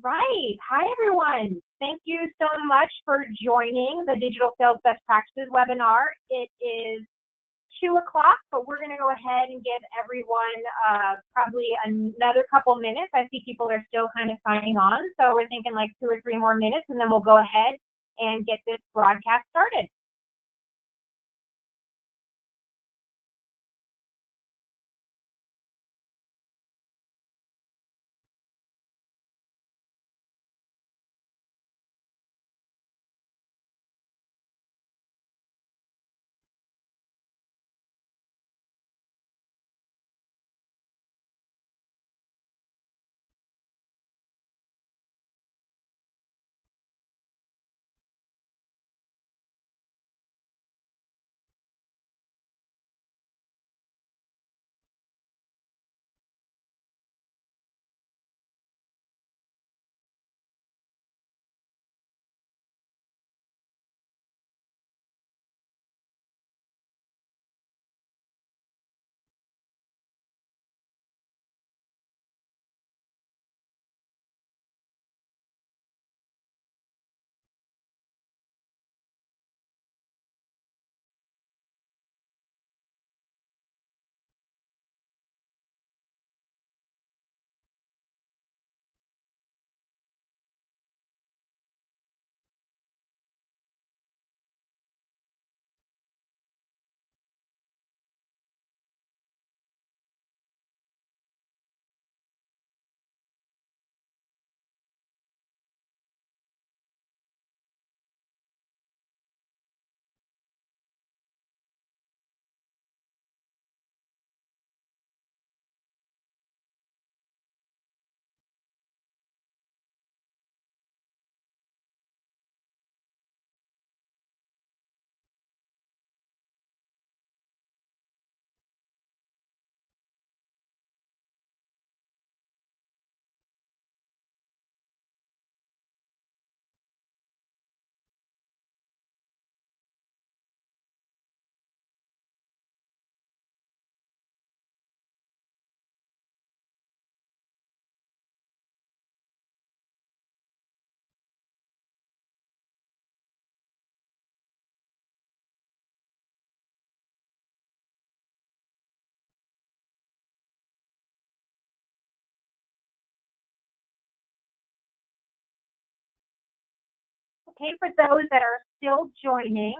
Right. Hi, everyone. Thank you so much for joining the Digital Sales Best Practices webinar. It is 2 o'clock, but we're going to go ahead and give everyone probably another couple minutes. I see people are still kind of signing on, so we're thinking like 2 or 3 more minutes, and then we'll go ahead and get this broadcast started. Okay, for those that are still joining,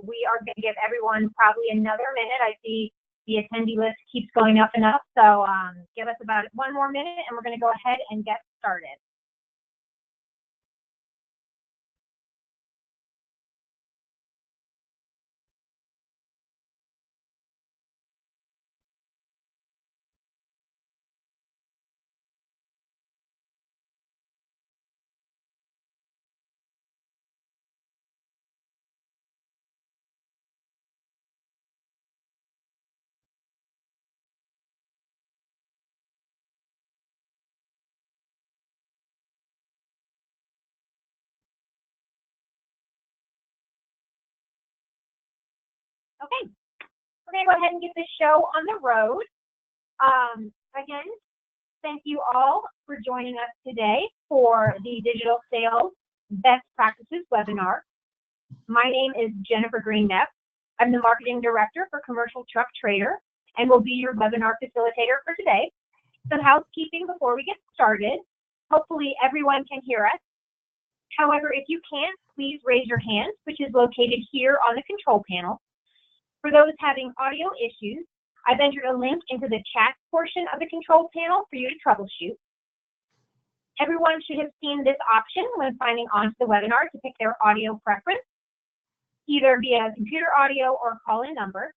we are going to give everyone probably another minute. I see the attendee list keeps going up and up, so give us about 1 more minute, and we're going to go ahead and get started. Okay, we're going to go ahead and get this show on the road. Again, thank you all for joining us today for the Digital Sales Best Practices webinar. My name is Jennifer Green-Neff. I'm the Marketing Director for Commercial Truck Trader and will be your webinar facilitator for today. Some housekeeping before we get started. Hopefully everyone can hear us. However, if you can't, please raise your hand, which is located here on the control panel. For those having audio issues, I've entered a link into the chat portion of the control panel for you to troubleshoot. Everyone should have seen this option when signing on to the webinar to pick their audio preference, either via computer audio or call-in number.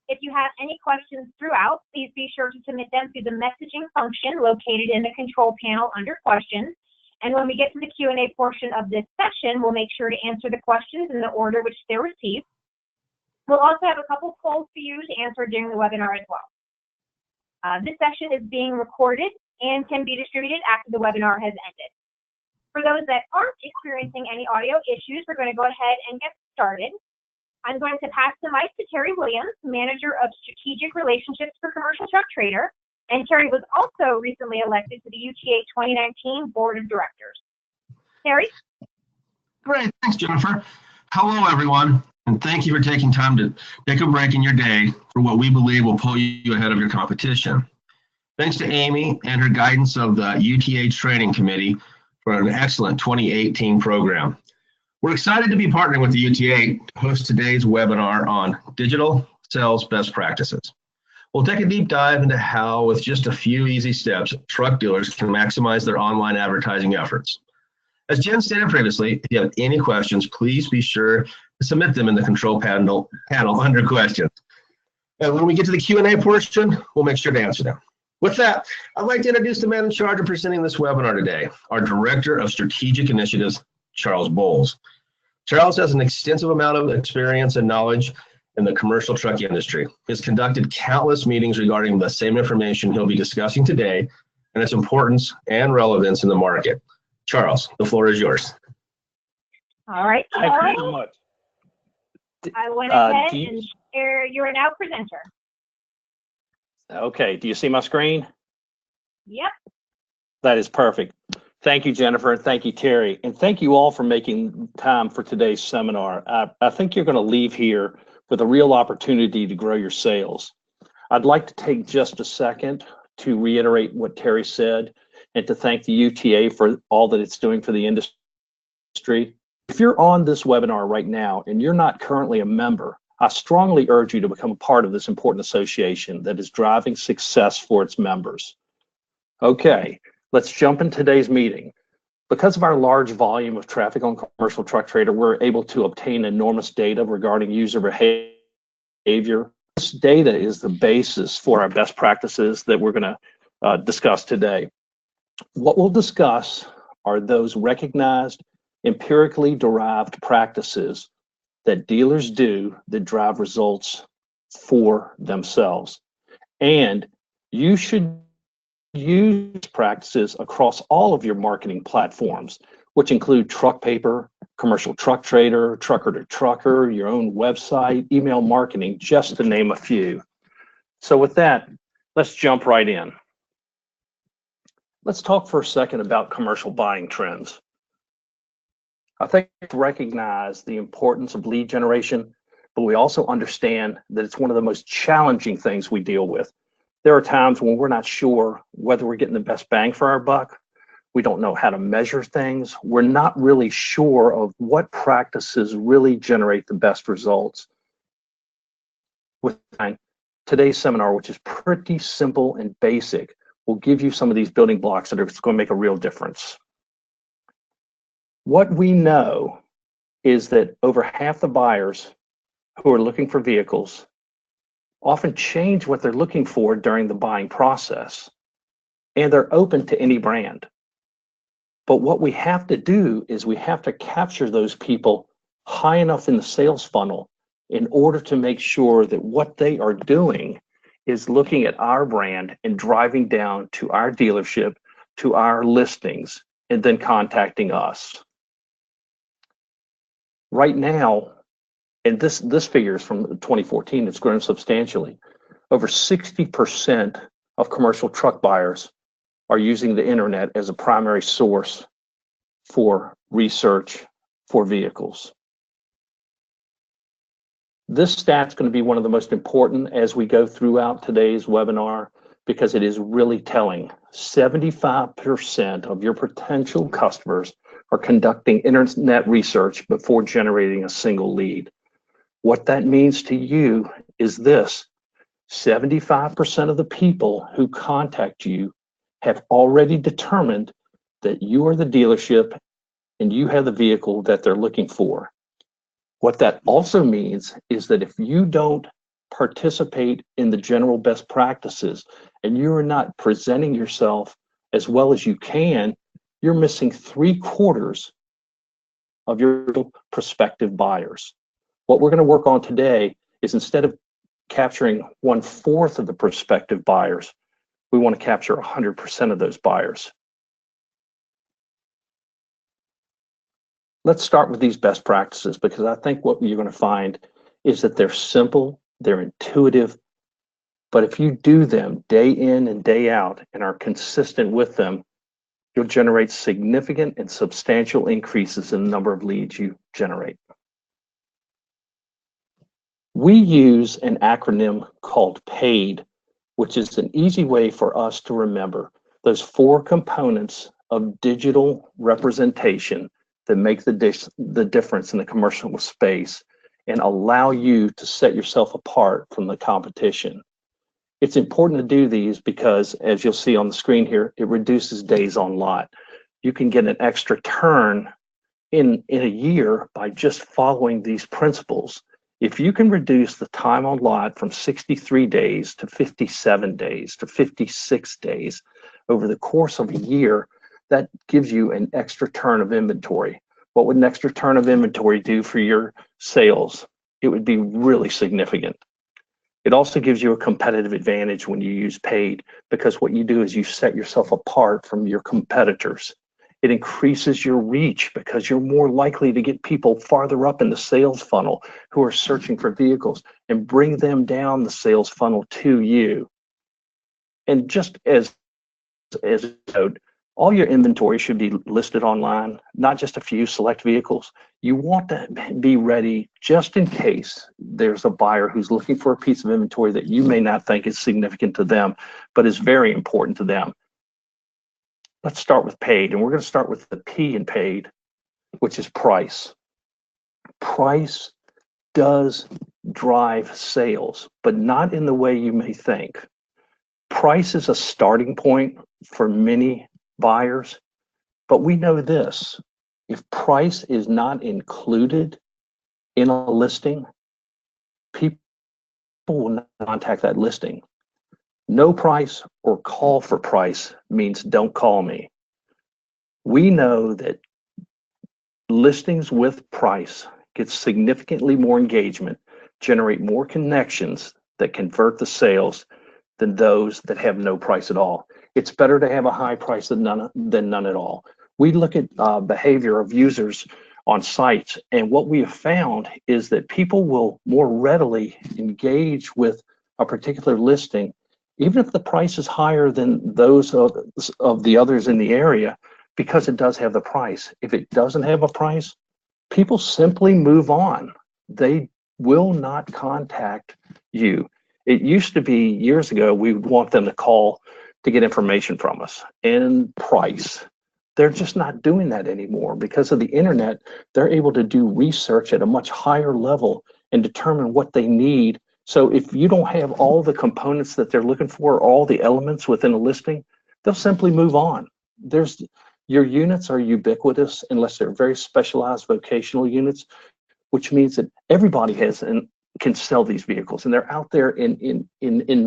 If you have any questions throughout, please be sure to submit them through the messaging function located in the control panel under questions. And when we get to the Q&A portion of this session, we'll make sure to answer the questions in the order which they're received. We'll also have a couple polls for you to answer during the webinar as well. This session is being recorded and can be distributed after the webinar has ended. For those that aren't experiencing any audio issues, we're going to go ahead and get started. I'm going to pass the mic to Terry Williams, Manager of Strategic Relationships for Commercial Truck Trader, And Terry was also recently elected to the UTA 2019 Board of Directors. Terry? Great, thanks, Jennifer. Hello, everyone, and thank you for taking time to take a break in your day for what we believe will pull you ahead of your competition. Thanks to Amy and her guidance of the UTA Training Committee for an excellent 2018 program. We're excited to be partnering with the UTA to host today's webinar on digital sales best practices. We'll take a deep dive into how, with just a few easy steps, truck dealers can maximize their online advertising efforts. As Jen stated previously, if you have any questions, please be sure to submit them in the control panel under questions. And when we get to the Q&A portion, we'll make sure to answer them. With that, I'd like to introduce the man in charge of presenting this webinar today, our Director of Strategic Initiatives, Charles Bowles. Charles has an extensive amount of experience and knowledge in the commercial truck industry. He has conducted countless meetings regarding the same information he'll be discussing today and its importance and relevance in the market. Charles, the floor is yours. All right. Thank you so much. I went ahead and share. You're now presenter. Okay. Do you see my screen? Yep. That is perfect. Thank you, Jennifer. Thank you, Terry. And thank you all for making time for today's seminar. I think you're going to leave here with a real opportunity to grow your sales. I'd like to take just a second to reiterate what Terry said and to thank the UTA for all that it's doing for the industry. If you're on this webinar right now and you're not currently a member, I strongly urge you to become a part of this important association that is driving success for its members. Okay, let's jump in today's meeting. Because of our large volume of traffic on Commercial Truck Trader, we're able to obtain enormous data regarding user behavior. This data is the basis for our best practices that we're going to discuss today. What we'll discuss are those recognized, empirically derived practices that dealers do that drive results for themselves. And you should use practices across all of your marketing platforms, which include Truck Paper, Commercial Truck Trader, Trucker to Trucker, your own website, email marketing, just to name a few. So with that, let's jump right in. Let's talk for a second about commercial buying trends. I think we recognize the importance of lead generation, but we also understand that it's one of the most challenging things we deal with. There are times when we're not sure whether we're getting the best bang for our buck. We don't know how to measure things. We're not really sure of what practices really generate the best results. With today's seminar, which is pretty simple and basic, will give you some of these building blocks that are going to make a real difference. What we know is that over half the buyers who are looking for vehicles often change what they're looking for during the buying process, and they're open to any brand. But what we have to do is we have to capture those people high enough in the sales funnel in order to make sure that what they are doing is looking at our brand and driving down to our dealership, to our listings, and then contacting us. Right now, and this figure is from 2014, it's grown substantially. Over 60% of commercial truck buyers are using the internet as a primary source for research for vehicles. This stat's going to be one of the most important as we go throughout today's webinar because it is really telling. 75% of your potential customers are conducting internet research before generating a single lead. What that means to you is this: 75% of the people who contact you have already determined that you are the dealership and you have the vehicle that they're looking for. What that also means is that if you don't participate in the general best practices and you are not presenting yourself as well as you can, you're missing 3/4 of your prospective buyers. What we're going to work on today is, instead of capturing 1/4 of the prospective buyers, we want to capture 100% of those buyers. Let's start with these best practices, because I think what you're going to find is that they're simple, they're intuitive, But if you do them day in and day out and are consistent with them, you'll generate significant and substantial increases in the number of leads you generate. We use an acronym called PAID, which is an easy way for us to remember those 4 components of digital representation that make the difference in the commercial space and allow you to set yourself apart from the competition. It's important to do these because, as you'll see on the screen here, it reduces days on lot. You can get an extra turn in a year by just following these principles. If you can reduce the time on lot from 63 days to 57 days to 56 days over the course of a year, that gives you an extra turn of inventory. What would an extra turn of inventory do for your sales? It would be really significant. It also gives you a competitive advantage when you use PAID, because what you do is you set yourself apart from your competitors. It increases your reach because you're more likely to get people farther up in the sales funnel who are searching for vehicles and bring them down the sales funnel to you. And just as a note, all your inventory should be listed online, not just a few select vehicles. You want to be ready just in case there's a buyer who's looking for a piece of inventory that you may not think is significant to them, but is very important to them. Let's start with PAID, and we're going to start with the P in PAID, which is price. Price does drive sales, but not in the way you may think. Price is a starting point for many buyers, but we know this: if price is not included in a listing, people will not contact that listing. No price or call for price means don't call me. We know that listings with price get significantly more engagement, generate more connections that convert the sales than those that have no price at all. It's better to have a high price than none at all. We look at behavior of users on sites, and what we have found is that people will more readily engage with a particular listing even if the price is higher than those of the others in the area, because it does have the price. If it doesn't have a price, people simply move on. They will not contact you. It used to be years ago, we would want them to call to get information from us and price. They're just not doing that anymore. Because of the internet, they're able to do research at a much higher level and determine what they need. So if you don't have all the components that they're looking for, all the elements within a listing, they'll simply move on. Your units are ubiquitous unless they're very specialized vocational units, which means that everybody has and can sell these vehicles, and they're out there in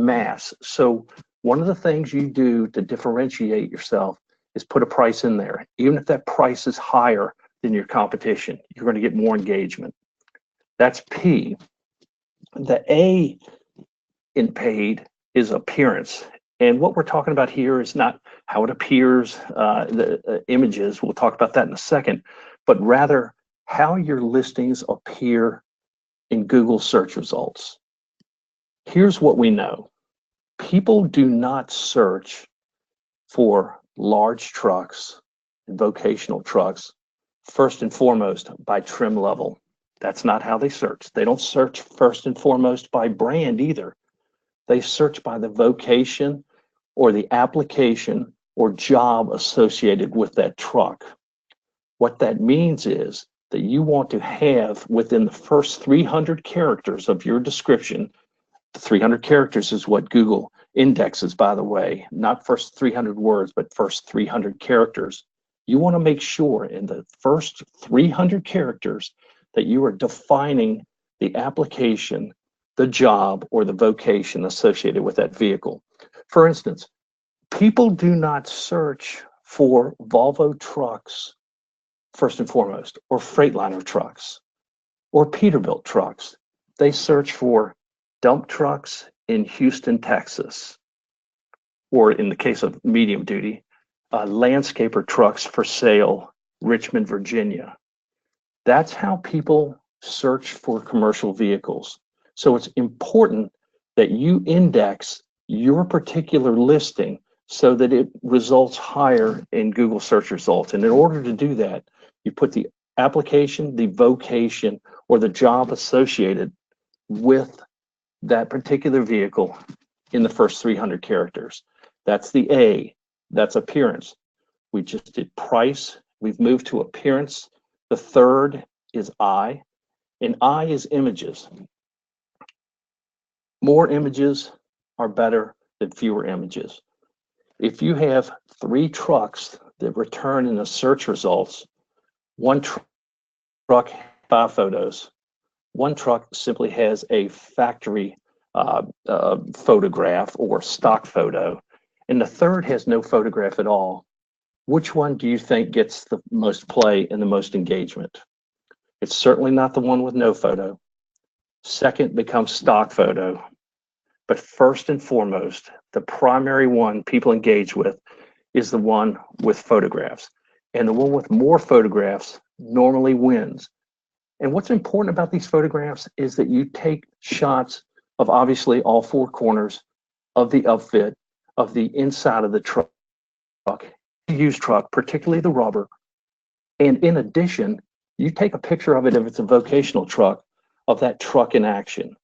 mass. So one of the things you do to differentiate yourself is put a price in there. Even if that price is higher than your competition, you're going to get more engagement. That's P. The A in PAID is appearance. And what we're talking about here is not how it appears, the images, we'll talk about that in a second, but rather how your listings appear in Google search results. Here's what we know. People do not search for large trucks and vocational trucks first and foremost by trim level. That's not how they search. They don't search first and foremost by brand either. They search by the vocation or the application or job associated with that truck. What that means is that you want to have within the first 300 characters of your description. 300 characters is what Google indexes, by the way, not first 300 words, but first 300 characters. You want to make sure in the first 300 characters that you are defining the application, the job, or the vocation associated with that vehicle. For instance, people do not search for Volvo trucks first and foremost, or Freightliner trucks, or Peterbilt trucks. They search for dump trucks in Houston, Texas, or in the case of medium duty, landscaper trucks for sale, Richmond, Virginia. That's how people search for commercial vehicles. So it's important that you index your particular listing so that it results higher in Google search results. And in order to do that, you put the application, the vocation, or the job associated with that particular vehicle in the first 300 characters. That's the A, that's appearance. We just did price, we've moved to appearance. The third is I, and I is images. More images are better than fewer images. If you have 3 trucks that return in the search results, one truck 5 photos, one truck simply has a factory photograph or stock photo, and the third has no photograph at all, which one do you think gets the most play and the most engagement? It's certainly not the one with no photo. Second becomes stock photo. But first and foremost, the primary one people engage with is the one with photographs. And the one with more photographs normally wins. And what's important about these photographs is that you take shots of obviously all 4 corners of the upfit, of the inside of the truck, the used truck, particularly the rubber. And in addition, you take a picture of it if it's a vocational truck, of that truck in action.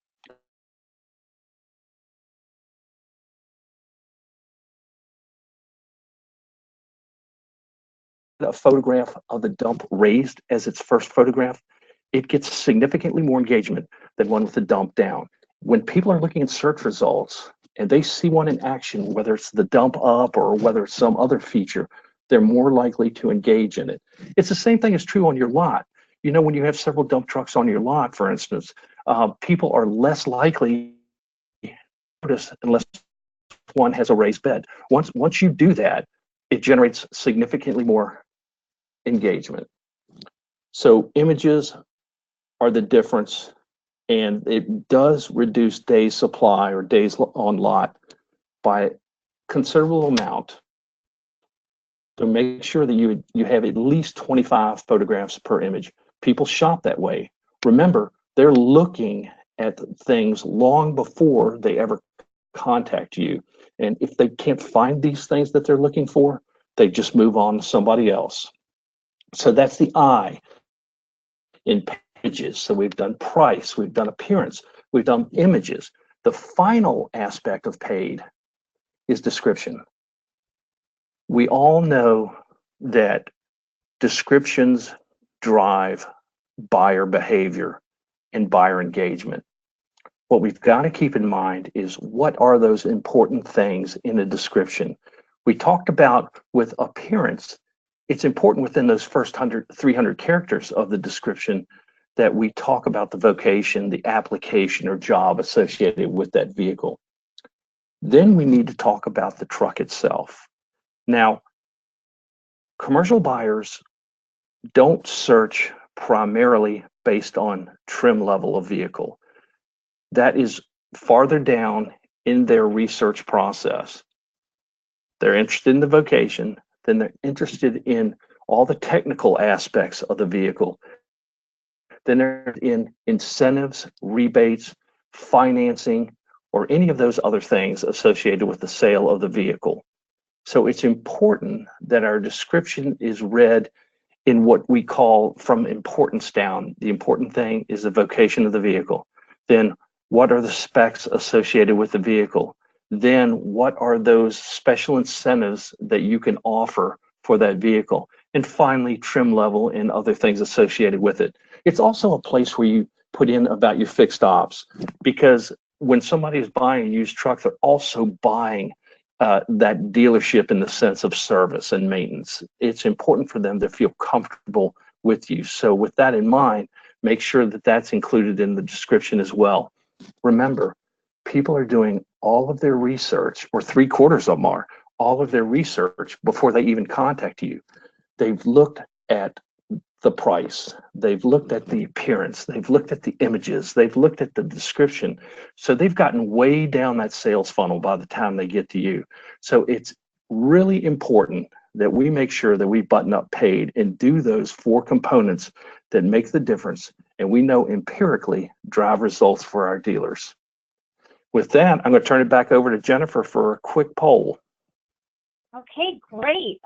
A photograph of the dump raised as its first photograph, it gets significantly more engagement than one with the dump down. When people are looking at search results and they see one in action, whether it's the dump up or whether it's some other feature, they're more likely to engage in it. It's the same thing is true on your lot. You know, when you have several dump trucks on your lot, for instance, people are less likely to notice unless one has a raised bed. Once you do that, it generates significantly more engagement. So images are the difference, and it does reduce days supply or days on lot by a considerable amount. So make sure that you have at least 25 photographs per image. People shop that way. Remember, they're looking at things long before they ever contact you. And if they can't find these things that they're looking for, they just move on to somebody else. So that's the I in pages. So we've done price, we've done appearance, we've done images. The final aspect of paid is description. We all know that descriptions drive buyer behavior and buyer engagement. What we've got to keep in mind is what are those important things in a description. We talked about with appearance, it's important within those first 300 characters of the description that we talk about the vocation, the application or job associated with that vehicle. Then we need to talk about the truck itself. Now, commercial buyers don't search primarily based on trim level of vehicle. That is farther down in their research process. They're interested in the vocation, then they're interested in all the technical aspects of the vehicle. Then they're in incentives, rebates, financing, or any of those other things associated with the sale of the vehicle. So it's important that our description is read in what we call from importance down. The important thing is the vocation of the vehicle. Then what are the specs associated with the vehicle? Then what are those special incentives that you can offer for that vehicle? And finally, trim level and other things associated with it. It's also a place where you put in about your fixed ops, because when somebody is buying a used truck, they're also buying that dealership in the sense of service and maintenance. It's important for them to feel comfortable with you. So with that in mind, make sure that that's included in the description as well. Remember, people are doing all of their research, or 3/4 of them are, all of their research before they even contact you. They've looked at the price, they've looked at the appearance, they've looked at the images, they've looked at the description. So they've gotten way down that sales funnel by the time they get to you. So it's really important that we make sure that we button up paid and do those 4 components that make the difference, and we know empirically drive results for our dealers. With that, I'm going to turn it back over to Jennifer for a quick poll. Okay, great.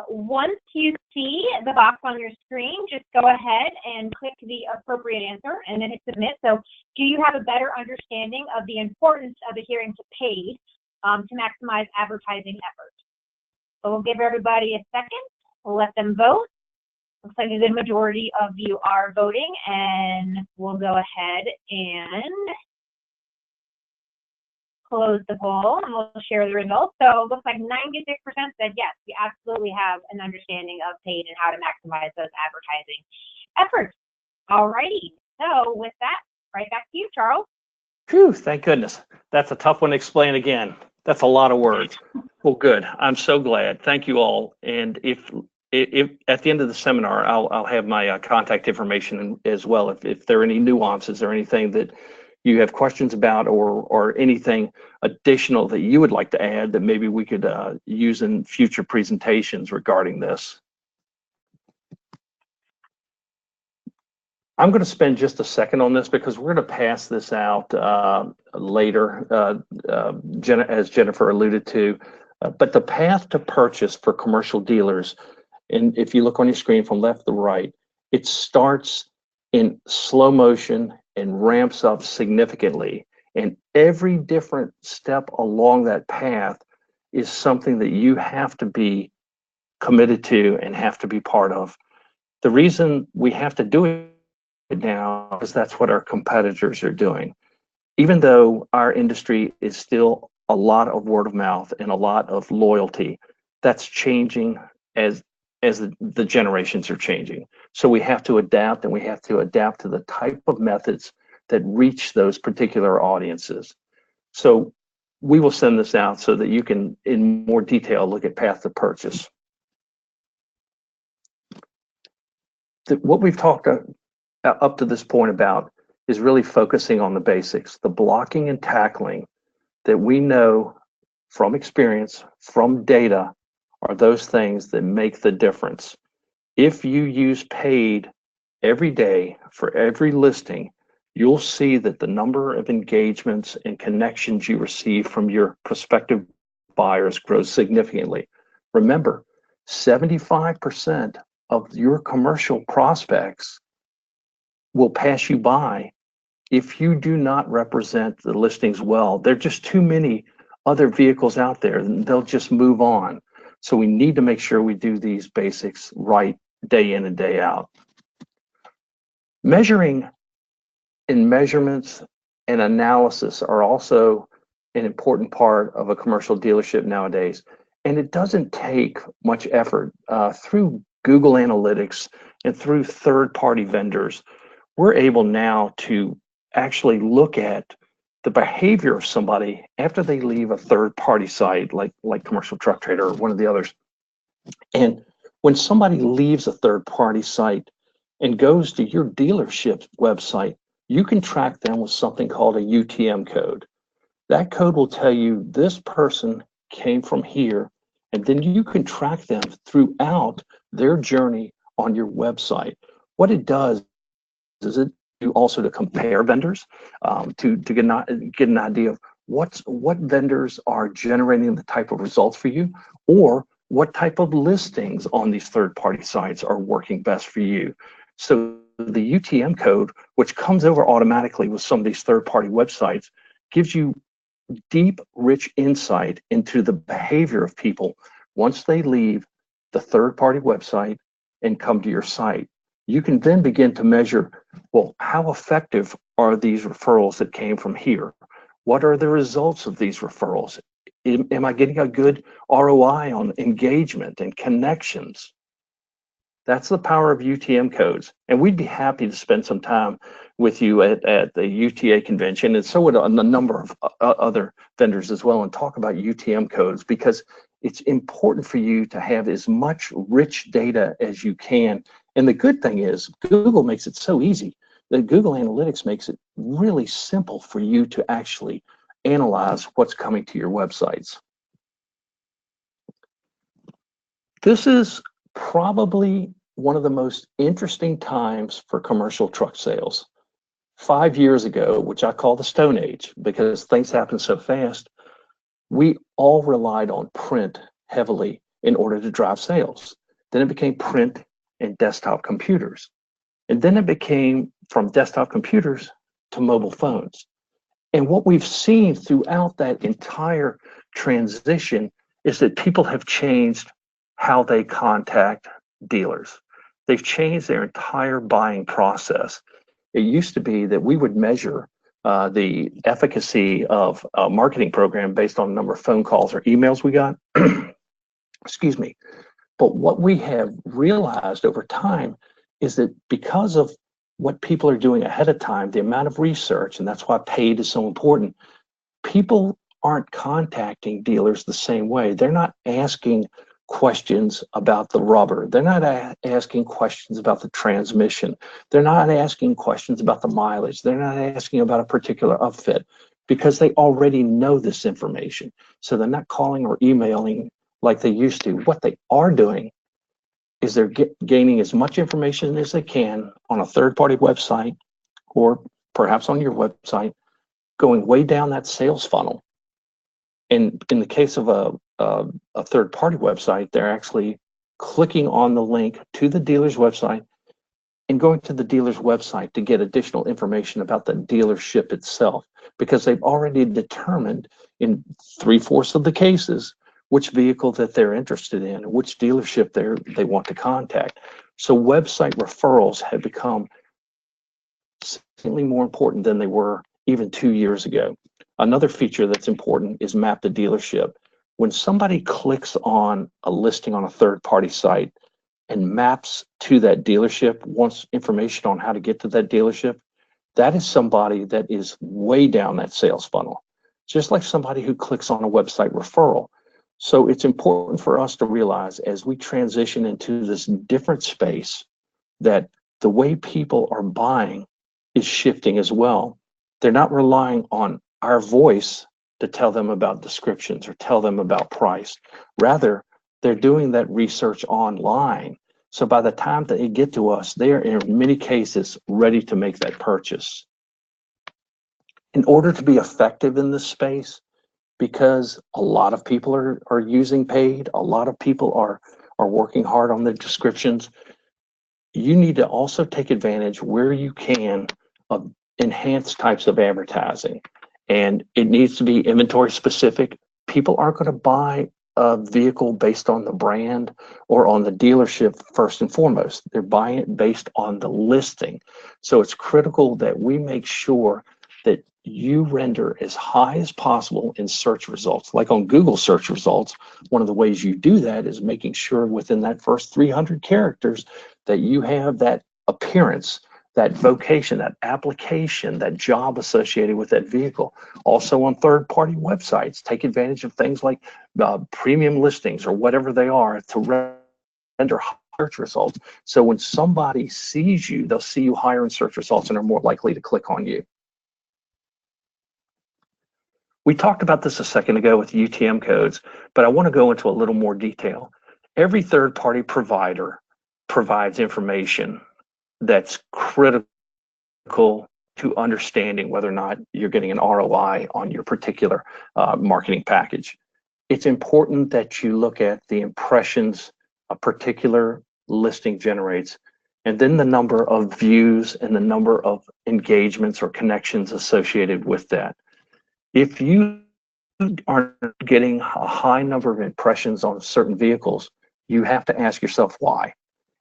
Once you see the box on your screen, just go ahead and click the appropriate answer and then hit submit. So do you have a better understanding of the importance of adhering to paid to maximize advertising efforts? So we'll give everybody a second. We'll let them vote. Looks like a good majority of you are voting, and we'll go ahead and close the poll and we'll share the results. So it looks like 96% said yes, we absolutely have an understanding of paid and how to maximize those advertising efforts. All righty. So with that, right back to you, Charles. Phew, thank goodness. That's a tough one to explain again. That's a lot of words. Well, good. I'm so glad. Thank you all. And if at the end of the seminar, I'll have my contact information as well. If there are any nuances or anything that you have questions about, or anything additional that you would like to add that maybe we could use in future presentations regarding this. I'm going to spend just a second on this because we're going to pass this out later, as Jennifer alluded to. But the path to purchase for commercial dealers, and if you look on your screen from left to right, it starts in slow motion and ramps up significantly. And every different step along that path is something that you have to be committed to and have to be part of. The reason we have to do it now is that's what our competitors are doing. Even though our industry is still a lot of word of mouth and a lot of loyalty, that's changing as the generations are changing. So we have to adapt, and we have to adapt to the type of methods that reach those particular audiences. So we will send this out so that you can, in more detail, look at path to purchase. What we've talked up to this point about is really focusing on the basics, the blocking and tackling that we know from experience, from data, are those things that make the difference. If you use paid every day for every listing, you'll see that the number of engagements and connections you receive from your prospective buyers grows significantly. Remember, 75% of your commercial prospects will pass you by if you do not represent the listings well. There are just too many other vehicles out there, and they'll just move on. So we need to make sure we do these basics right day in and day out. Measuring and measurements and analysis are also an important part of a commercial dealership nowadays. And it doesn't take much effort. Through Google Analytics and through third-party vendors, we're able now to actually look at the behavior of somebody after they leave a third-party site like Commercial Truck Trader or one of the others. And when somebody leaves a third-party site and goes to your dealership's website, you can track them with something called a UTM code. That code will tell you this person came from here, and then you can track them throughout their journey on your website. What it does is it also to compare vendors, to get an idea of what vendors are generating the type of results for you, or what type of listings on these third-party sites are working best for you. So the UTM code, which comes over automatically with some of these third-party websites, gives you deep, rich insight into the behavior of people once they leave the third-party website and come to your site. You can then begin to measure, well, how effective are these referrals that came from here? What are the results of these referrals? Am I getting a good ROI on engagement and connections? That's the power of UTM codes. And we'd be happy to spend some time with you at the UTA convention, and so would a number of other vendors as well, and talk about UTM codes, because it's important for you to have as much rich data as you can. And the good thing is Google makes it so easy that Google Analytics makes it really simple for you to actually analyze what's coming to your websites. This is probably one of the most interesting times for commercial truck sales. 5 years ago, which I call the Stone Age because things happen so fast, we all relied on print heavily in order to drive sales. Then it became print and desktop computers. And then it became from desktop computers to mobile phones. And what we've seen throughout that entire transition is that people have changed how they contact dealers. They've changed their entire buying process. It used to be that we would measure the efficacy of a marketing program based on the number of phone calls or emails we got. Excuse me. But what we have realized over time is that because of what people are doing ahead of time, the amount of research, and that's why paid is so important, people aren't contacting dealers the same way. They're not asking questions about the rubber. They're not asking questions about the transmission. They're not asking questions about the mileage. They're not asking about a particular upfit because they already know this information. So they're not calling or emailing like they used to. What they are doing is they're gaining as much information as they can on a third-party website or perhaps on your website, going way down that sales funnel. And in the case of a third-party website, they're actually clicking on the link to the dealer's website and going to the dealer's website to get additional information about the dealership itself, because they've already determined in 3/4 of the cases which vehicle that they're interested in, which dealership they want to contact. So website referrals have become significantly more important than they were even 2 years ago. Another feature that's important is map the dealership. When somebody clicks on a listing on a third-party site and maps to that dealership, wants information on how to get to that dealership, that is somebody that is way down that sales funnel, just like somebody who clicks on a website referral. So it's important for us to realize as we transition into this different space that the way people are buying is shifting as well. They're not relying on our voice to tell them about descriptions or tell them about price. Rather, they're doing that research online. So by the time that they get to us, they are in many cases ready to make that purchase. In order to be effective in this space, because a lot of people are using paid, a lot of people are working hard on the descriptions, you need to also take advantage where you can of enhanced types of advertising. And it needs to be inventory specific. People aren't going to buy a vehicle based on the brand or on the dealership first and foremost. They're buying it based on the listing. So it's critical that we make sure that you render as high as possible in search results. Like on Google search results, one of the ways you do that is making sure within that first 300 characters that you have that appearance, that vocation, that application, that job associated with that vehicle. Also on third-party websites, take advantage of things like premium listings or whatever they are to render search results. So when somebody sees you, they'll see you higher in search results and are more likely to click on you. We talked about this a second ago with UTM codes, but I want to go into a little more detail. Every third-party provider provides information that's critical to understanding whether or not you're getting an ROI on your particular marketing package. It's important that you look at the impressions a particular listing generates, and then the number of views and the number of engagements or connections associated with that. If you aren't getting a high number of impressions on certain vehicles, you have to ask yourself why.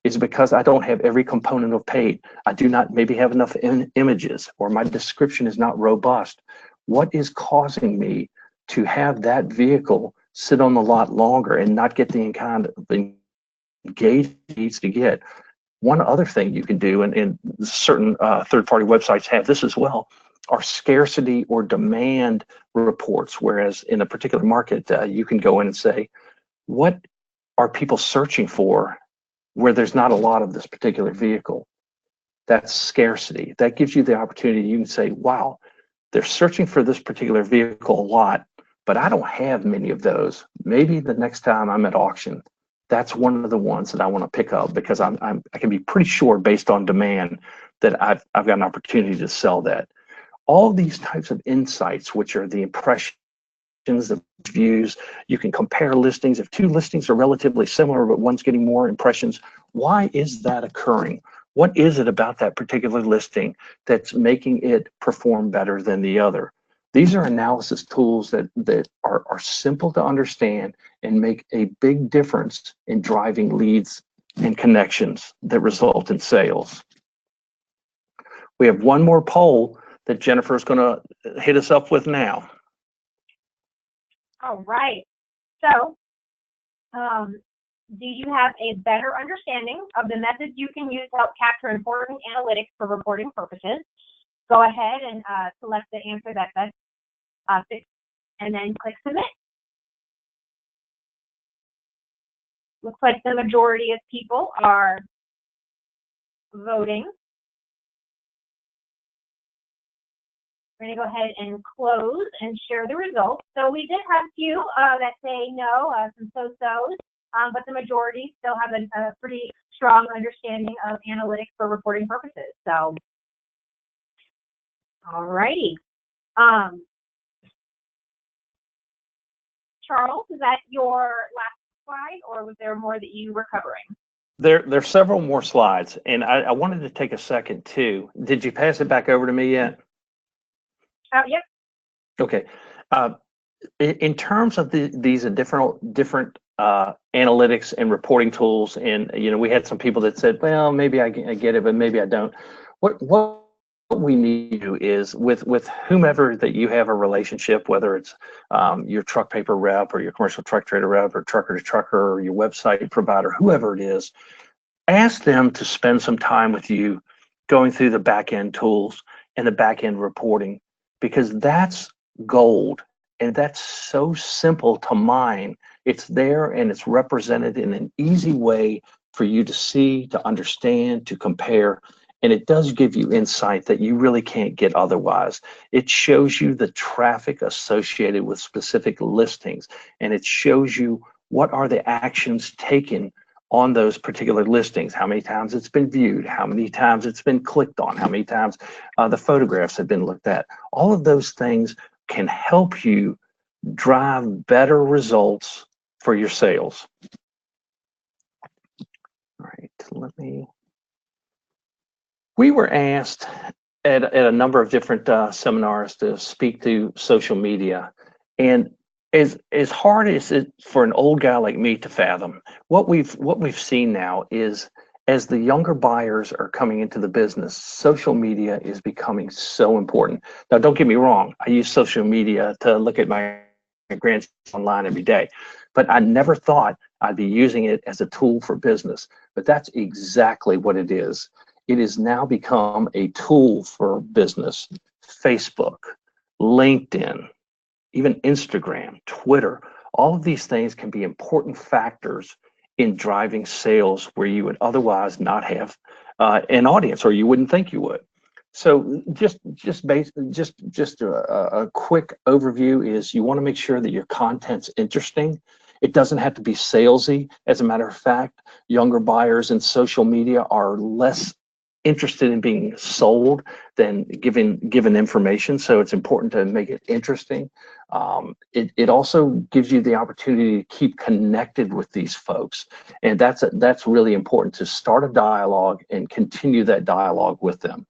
Is it because I don't have every component of paid? I do not maybe have enough images, or my description is not robust. What is causing me to have that vehicle sit on the lot longer and not get the kind of engagement it needs to get? One other thing you can do, and certain third-party websites have this as well, are scarcity or demand reports. Whereas in a particular market, you can go in and say, what are people searching for where there's not a lot of this particular vehicle? That's scarcity. That gives you the opportunity. You can say, wow, they're searching for this particular vehicle a lot, but I don't have many of those. Maybe the next time I'm at auction, that's one of the ones that I want to pick up, because I can be pretty sure based on demand that I've got an opportunity to sell that. All these types of insights, which are the impressions, the views, you can compare listings. If two listings are relatively similar, but one's getting more impressions, why is that occurring? What is it about that particular listing that's making it perform better than the other? These are analysis tools that are simple to understand and make a big difference in driving leads and connections that result in sales. We have one more poll that Jennifer's going to hit us up with now. All right. So, do you have a better understanding of the methods you can use to help capture important analytics for reporting purposes? Go ahead and select the answer that best fits, and then click submit. Looks like the majority of people are voting. We're going to go ahead and close and share the results. So we did have a few that say no, some so-sos, but the majority still have a pretty strong understanding of analytics for reporting purposes. So, all righty. Charles, is that your last slide, or was there more that you were covering? There's several more slides, and I wanted to take a second too. Did you pass it back over to me yet? Yep. Okay. In terms of these different analytics and reporting tools, and we had some people that said, well, maybe I get it, but maybe I don't. What we need to do is with whomever that you have a relationship, whether it's your truck paper rep or your commercial truck trader rep or trucker to trucker or your website provider, whoever it is, ask them to spend some time with you going through the back end tools and the back end reporting, because that's gold and that's so simple to mine. It's there and it's represented in an easy way for you to see, to understand, to compare. And it does give you insight that you really can't get otherwise. It shows you the traffic associated with specific listings, and it shows you what are the actions taken on those particular listings, how many times it's been viewed, how many times it's been clicked on, how many times the photographs have been looked at. All of those things can help you drive better results for your sales. All right, we were asked at a number of different seminars to speak to social media, and as hard as it for an old guy like me to fathom, what we've seen now is, as the younger buyers are coming into the business, social media is becoming so important. Now, don't get me wrong, I use social media to look at my grandson online every day, but I never thought I'd be using it as a tool for business. But that's exactly what it is. It has now become a tool for business. Facebook, LinkedIn, even Instagram, Twitter, all of these things can be important factors in driving sales where you would otherwise not have an audience, or you wouldn't think you would. So just a quick overview is, you want to make sure that your content's interesting. It doesn't have to be salesy. As a matter of fact, younger buyers in social media are less interested in being sold than given information. So it's important to make it interesting. It also gives you the opportunity to keep connected with these folks. And that's really important, to start a dialogue and continue that dialogue with them.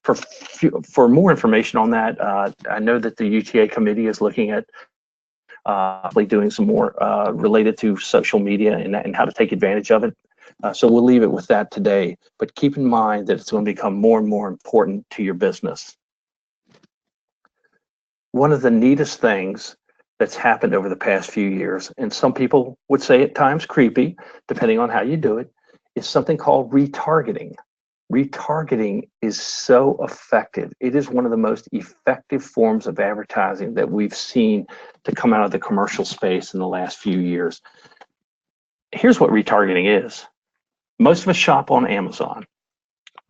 For more information on that, I know that the UTA committee is looking at doing some more related to social media and how to take advantage of it. So we'll leave it with that today, but keep in mind that it's going to become more and more important to your business. One of the neatest things that's happened over the past few years, and some people would say at times creepy, depending on how you do it, is something called retargeting. Retargeting is so effective. It is one of the most effective forms of advertising that we've seen to come out of the commercial space in the last few years. Here's what retargeting is. Most of us shop on Amazon.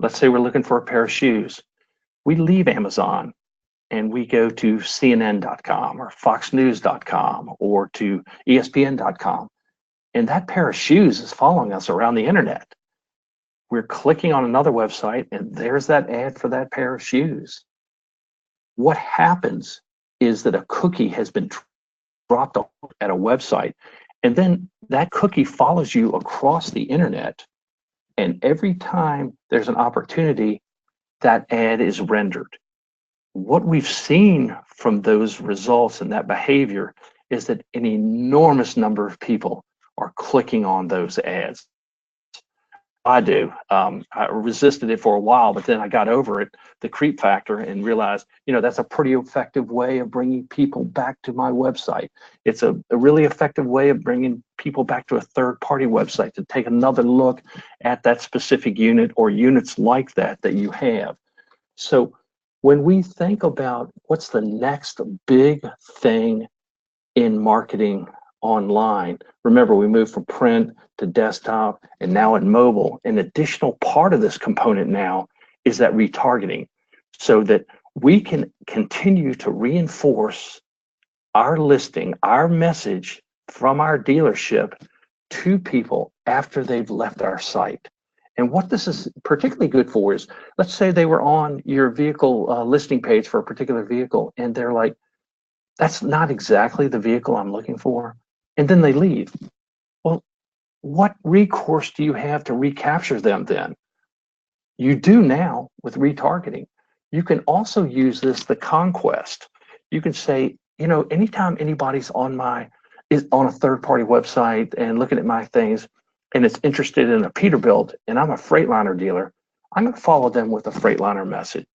Let's say we're looking for a pair of shoes. We leave Amazon and we go to CNN.com or FoxNews.com or to ESPN.com. And that pair of shoes is following us around the internet. we're clicking on another website and there's that ad for that pair of shoes. What happens is that a cookie has been dropped off at a website, and then that cookie follows you across the internet. And every time there's an opportunity, that ad is rendered. What we've seen from those results and that behavior is that an enormous number of people are clicking on those ads. I do. I resisted it for a while, but then I got over it, the creep factor, and realized, that's a pretty effective way of bringing people back to my website. It's a really effective way of bringing people back to a third-party website to take another look at that specific unit or units like that you have. So when we think about what's the next big thing in marketing online, remember, we moved from print to desktop and now in mobile. An additional part of this component now is that retargeting, so that we can continue to reinforce our listing, our message from our dealership to people after they've left our site. And what this is particularly good for is, let's say they were on your vehicle listing page for a particular vehicle, and they're like, that's not exactly the vehicle I'm looking for. And then they leave. Well, what recourse do you have to recapture them then? You do now with retargeting. You can also use the conquest. You can say, anytime anybody's is on a third-party website and looking at my things and it's interested in a Peterbilt and I'm a Freightliner dealer, I'm going to follow them with a Freightliner message.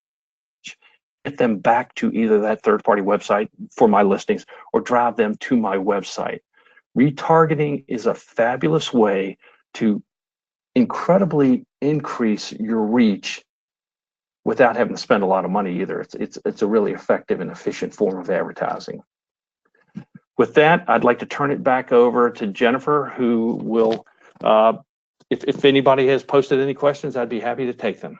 Get them back to either that third-party website for my listings or drive them to my website. Retargeting is a fabulous way to incredibly increase your reach without having to spend a lot of money either. It's a really effective and efficient form of advertising. With that, I'd like to turn it back over to Jennifer, who will, if anybody has posted any questions, I'd be happy to take them.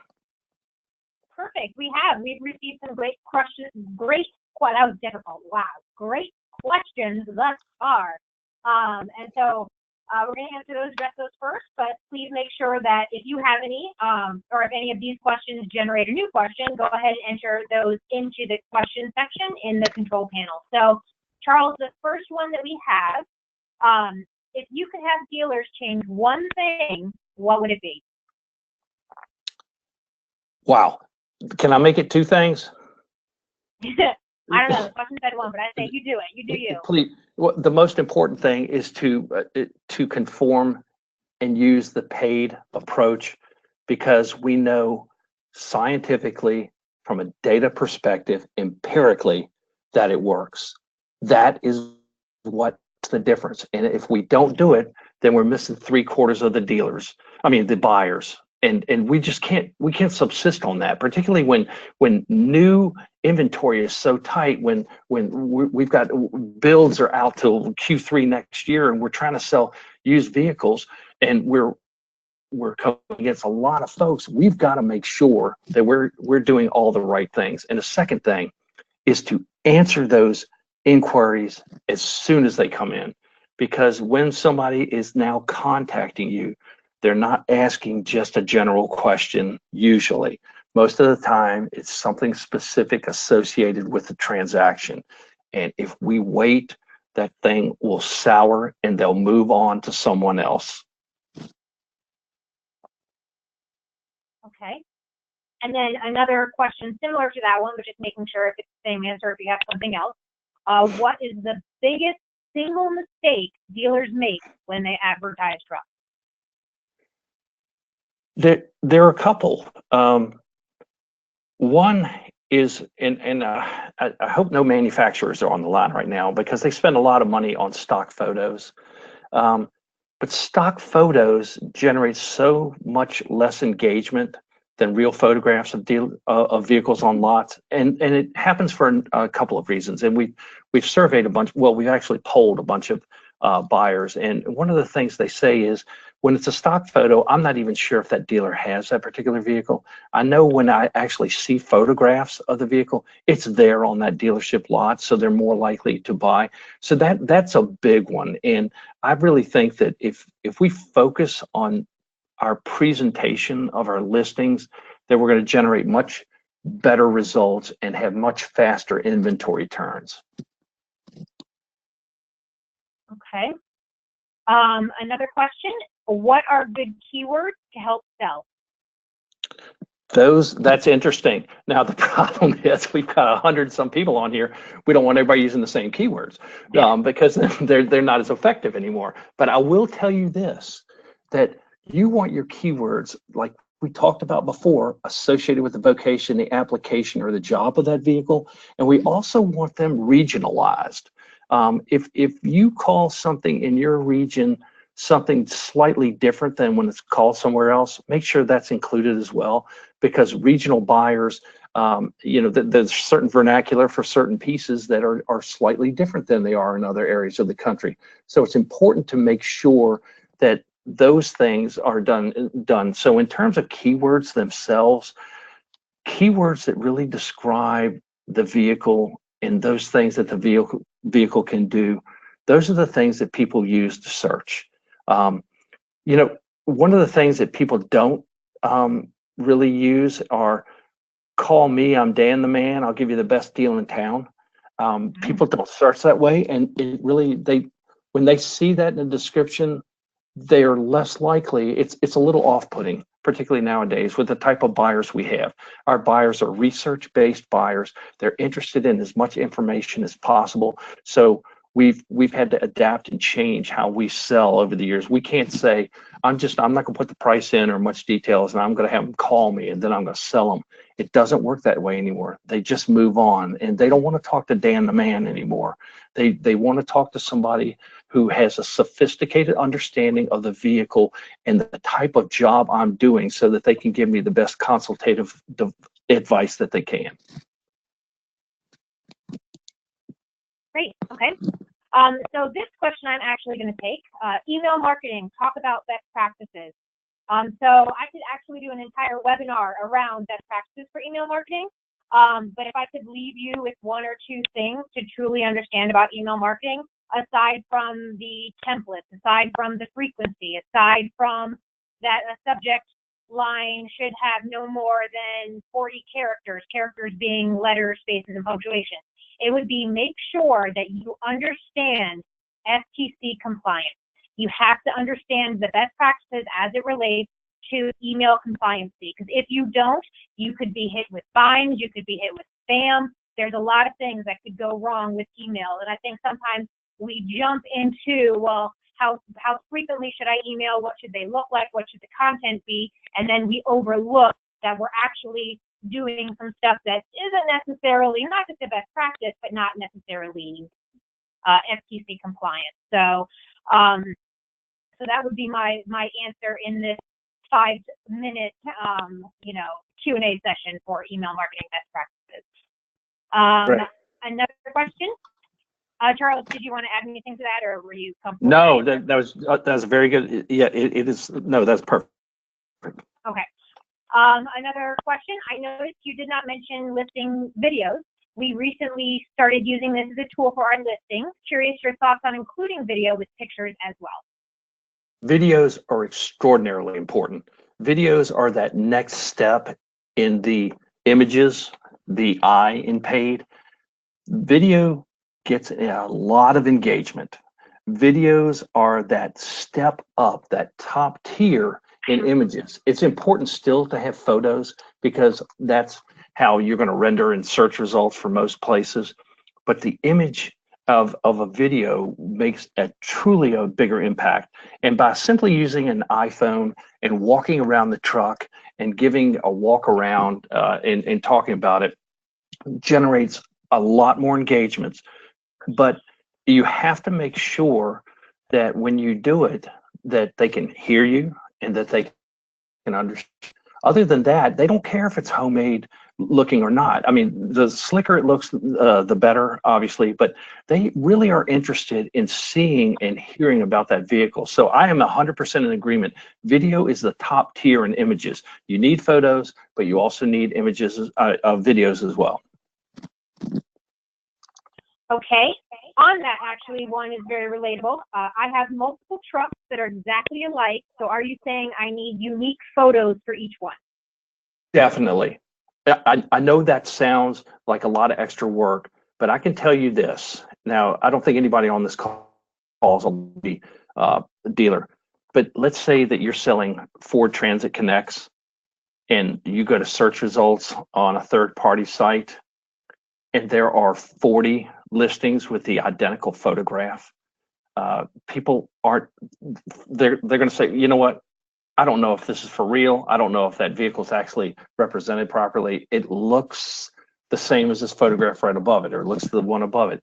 Perfect. We've received some great questions. That was difficult. Wow. Great questions thus far. And so we're going to address those first, but please make sure that if you have any, or if any of these questions generate a new question, go ahead and enter those into the question section in the control panel. So Charles, the first one that we have, if you could have dealers change one thing, what would it be? Wow. Can I make it two things? I don't know. The question said one, but I say you do it. You do you. Please. Well, the most important thing is to conform and use the paid approach, because we know scientifically, from a data perspective, empirically, that it works. That is what's the difference. And if we don't do it, then we're missing 3/4 of the buyers. And we just can't subsist on that, particularly when new inventory is so tight, when we've got builds are out till Q3 next year and we're trying to sell used vehicles and we're coming against a lot of folks. We've got to make sure that we're doing all the right things. And the second thing is to answer those inquiries as soon as they come in, because when somebody is now contacting you, they're not asking just a general question. Usually, most of the time, it's something specific associated with the transaction. And if we wait, that thing will sour and they'll move on to someone else. Okay. And then another question similar to that one, but just making sure if it's the same answer, if you have something else. What is the biggest single mistake dealers make when they advertise trucks? There are a couple. One is, and I hope no manufacturers are on the line right now, because they spend a lot of money on stock photos. But stock photos generate so much less engagement than real photographs of vehicles on lots, and it happens for a couple of reasons. And we've surveyed a bunch. Well, we've actually polled a bunch of buyers, and one of the things they say is, when it's a stock photo, I'm not even sure if that dealer has that particular vehicle. I know when I actually see photographs of the vehicle, it's there on that dealership lot, so they're more likely to buy. So that's a big one. And I really think that if we focus on our presentation of our listings, that we're going to generate much better results and have much faster inventory turns. Okay. Another question, what are good keywords to help sell? That's interesting. Now, the problem is we've got 100 some people on here. We don't want everybody using the same keywords because they're not as effective anymore. But I will tell you this, that you want your keywords, like we talked about before, associated with the vocation, the application, or the job of that vehicle. And we also want them regionalized. If you call something in your region something slightly different than when it's called somewhere else, make sure that's included as well, because regional buyers, there's certain vernacular for certain pieces that are slightly different than they are in other areas of the country. So it's important to make sure that those things are done. So in terms of keywords themselves, keywords that really describe the vehicle and those things that the vehicle can do, those are the things that people use to search. One of the things that people don't really use are, call me, I'm Dan the man, I'll give you the best deal in town. People don't search that way, and it really, when they see that in the description, they are less likely, it's a little off-putting, particularly nowadays with the type of buyers we have. Our buyers are research-based buyers. They're interested in as much information as possible. So we've had to adapt and change how we sell over the years. We can't say, I'm not going to put the price in or much details, and I'm going to have them call me and then I'm going to sell them. It doesn't work that way anymore. They just move on, and they don't want to talk to Dan the man anymore. They want to talk to somebody who has a sophisticated understanding of the vehicle and the type of job I'm doing, so that they can give me the best consultative advice that they can. Great. Okay. So this question I'm actually going to take, email marketing, talk about best practices. So I could actually do an entire webinar around best practices for email marketing. But if I could leave you with one or two things to truly understand about email marketing, aside from the templates, aside from the frequency, aside from that a subject line should have no more than 40 characters being letters, spaces, and punctuation. It would be, make sure that you understand FTC compliance. You have to understand the best practices as it relates to email compliancy, because if you don't, you could be hit with fines, you could be hit with spam. There's a lot of things that could go wrong with email, and I think sometimes we jump into, well, how frequently should I email? What should they look like? What should the content be? And then we overlook that we're actually doing some stuff that isn't necessarily, not just the best practice, but not necessarily FTC compliant. So that would be my answer in this 5-minute Q&A session for email marketing best practices. Another question. Charles, did you want to add anything to that, or were you comfortable? No, that was very good. Yeah, it is. No, that's perfect. Okay. Another question. I noticed you did not mention listing videos. We recently started using this as a tool for our listings. Curious your thoughts on including video with pictures as well. Videos are extraordinarily important. Videos are that next step in the images, the eye in paid. Video gets a lot of engagement. Videos are that step up, that top tier in images. It's important still to have photos, because that's how you're going to render in search results for most places. But the image of a video makes truly a bigger impact. And by simply using an iPhone and walking around the truck and giving a walk around and talking about it, generates a lot more engagements. But you have to make sure that when you do it, that they can hear you and that they can understand. Other than that, they don't care if it's homemade looking or not. I mean, the slicker it looks, the better, obviously, but they really are interested in seeing and hearing about that vehicle. So I am 100% in agreement. Video is the top tier in images. You need photos, but you also need images, videos as well. Okay. On that, actually, one is very relatable. I have multiple trucks that are exactly alike. So are you saying I need unique photos for each one? Definitely. I know that sounds like a lot of extra work, but I can tell you this. Now, I don't think anybody on this call is a dealer, but let's say that you're selling Ford Transit Connects and you go to search results on a third-party site and there are 40 listings with the identical photograph. People aren't, they're going to say, you know what? I don't know if this is for real. I don't know if that vehicle is actually represented properly. It looks the same as this photograph right above it, or it looks the one above it.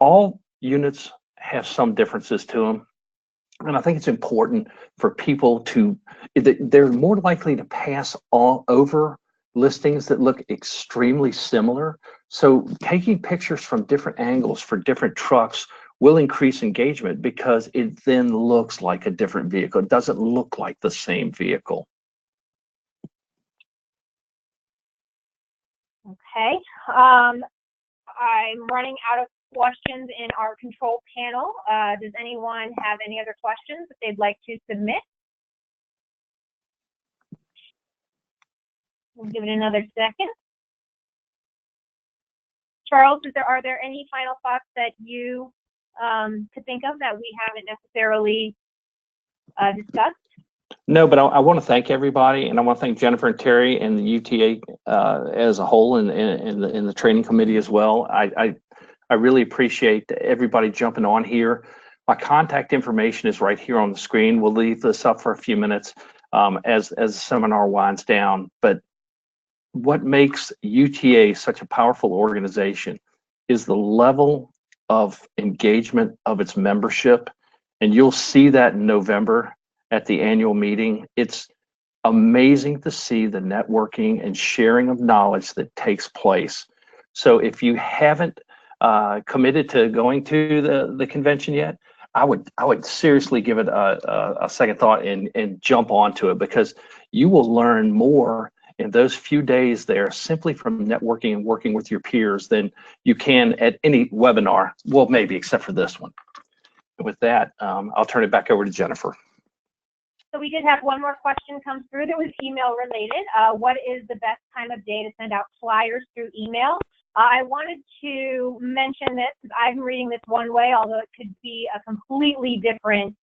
All units have some differences to them. And I think it's important for people to, they're more likely to pass all over listings that look extremely similar. So taking pictures from different angles for different trucks will increase engagement because it then looks like a different vehicle. It doesn't look like the same vehicle. Okay. I'm running out of questions in our control panel. Does anyone have any other questions that they'd like to submit? We'll give it another second. Charles, are there any final thoughts that you could think of that we haven't necessarily discussed? No, but I want to thank everybody, and I want to thank Jennifer and Terry and the UTA as a whole, and the training committee as well. I really appreciate everybody jumping on here. My contact information is right here on the screen. We'll leave this up for a few minutes as the seminar winds down. But what makes UTA such a powerful organization is the level of engagement of its membership, and you'll see that in November at the annual meeting. It's amazing to see the networking and sharing of knowledge that takes place. So if you haven't committed to going to the convention yet, I would seriously give it a second thought and jump onto it, because you will learn more in those few days there simply from networking and working with your peers than you can at any webinar. Well, maybe except for this one. With that, I'll turn it back over to Jennifer. So we did have one more question come through that was email related. What is the best time of day to send out flyers through email? I wanted to mention this because I'm reading this one way, although it could be a completely different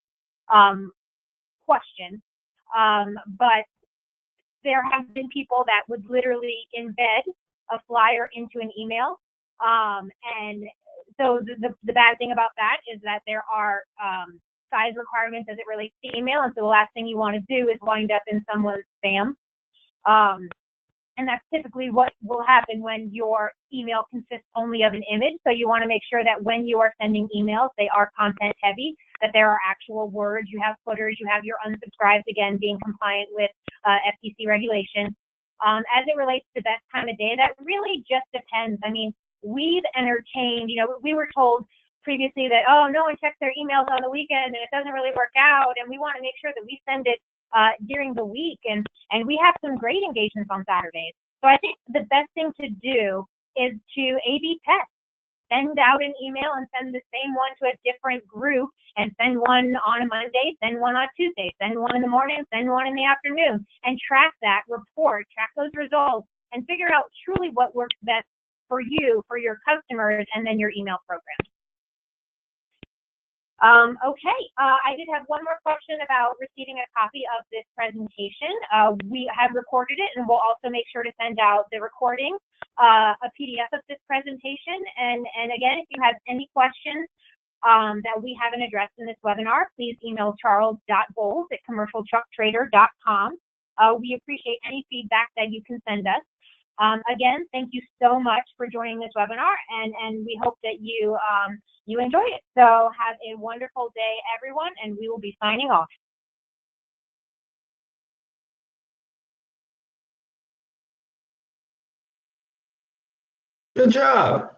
question. But there have been people that would literally embed a flyer into an email. And so the bad thing about that is that there are size requirements as it relates to email. And so the last thing you want to do is wind up in someone's spam. And that's typically what will happen when your email consists only of an image. So you want to make sure that when you are sending emails, they are content heavy, that there are actual words, you have footers, you have your unsubscribes, again, being compliant with FTC regulation. As it relates to best time of day, that really just depends. I mean, we've entertained, we were told previously that, oh, no one checks their emails on the weekend and it doesn't really work out. And we want to make sure that we send it during the week, and we have some great engagements on Saturdays. So I think the best thing to do is to A/B test. Send out an email and send the same one to a different group, and send one on a Monday, send one on Tuesday, send one in the morning, send one in the afternoon, and track that report, track those results, and figure out truly what works best for you, for your customers, and then your email program. Okay, I did have one more question about receiving a copy of this presentation. We have recorded it, and we'll also make sure to send out the recording, a PDF of this presentation. And again, if you have any questions that we haven't addressed in this webinar, please email charles.bowles@commercialtrucktrader.com. We appreciate any feedback that you can send us. Again, thank you so much for joining this webinar, and we hope that you enjoy it. So have a wonderful day, everyone, and we will be signing off. Good job.